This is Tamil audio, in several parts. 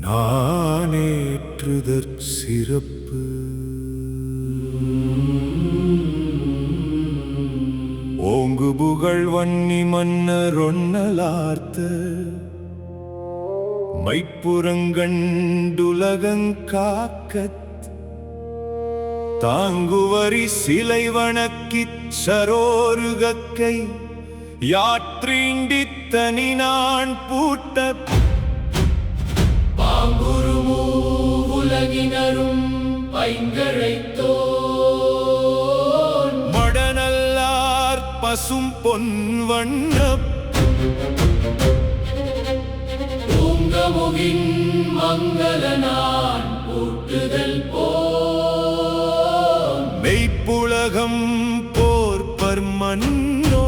நானேற்றுதற் சிறப்பு. ஓங்கு புகழ் வன்னி மன்னர் ஒன்னலார்த்த மைப்புறங்கண்டுலகங்காக்கத் தாங்குவரி சிலை வணக்கிச் சரோருகக்கை யாத்ரீண்டித்தனி நான் பூட்ட பாங்குருமூ உலகினரும் பைங்கழைத்தோன் மடநல்லார் பசும் பொன் வண்ணப் பூங்கமுகின் மங்களனான் பூட்டுதல் போன் மெய்ப்புலகம் போர்ப்பர் மன்னோ.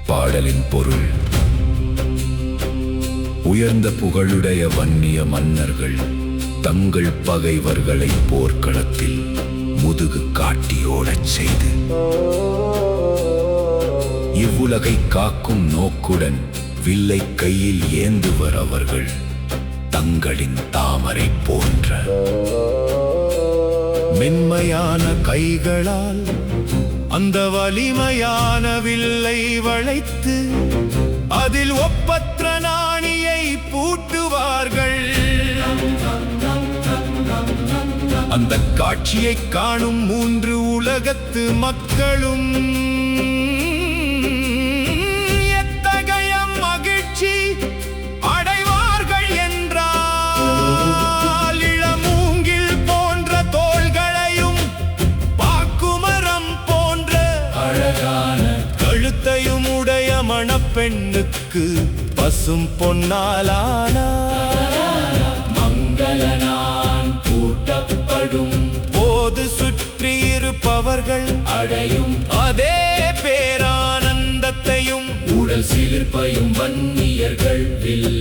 பாடலின் பொருள்: உயர்ந்த புகழுடைய வன்னிய மன்னர்கள் தங்கள் பகைவர்களை போர்க்களத்தில் முதுகு காட்டி ஓடச் செய்து இவ்வுலகை காக்கும் நோக்குடன் வில்லை கையில் ஏந்துவர் அவர்கள் தங்களின் தாமரை போன்ற மென்மையான கைகளால் அந்த வலிமையான வில்லை வளைத்து அதில் ஒப்பற்ற நாணியை பூட்டுவார்கள். அந்த காட்சியை காணும் மூன்று உலகத்து மக்களும் எத்தகைய மகிழ்ச்சி அடைவார்கள் என்றால், இளமூங்கில் போன்ற தோள்களையும் பாக்குமரம் போன்ற அழகான கழுத்தையும் உடைய மணப்பெண்ணுக்கு பசும் பொன்னாலான மங்களனான் பூட்டப்படும் போது சுற்றி இருப்பவர்கள் அடையும் அதே பேரானந்தத்தையும் உடல் சிலிர்ப்பையும் வன்னியர்கள் வில்லை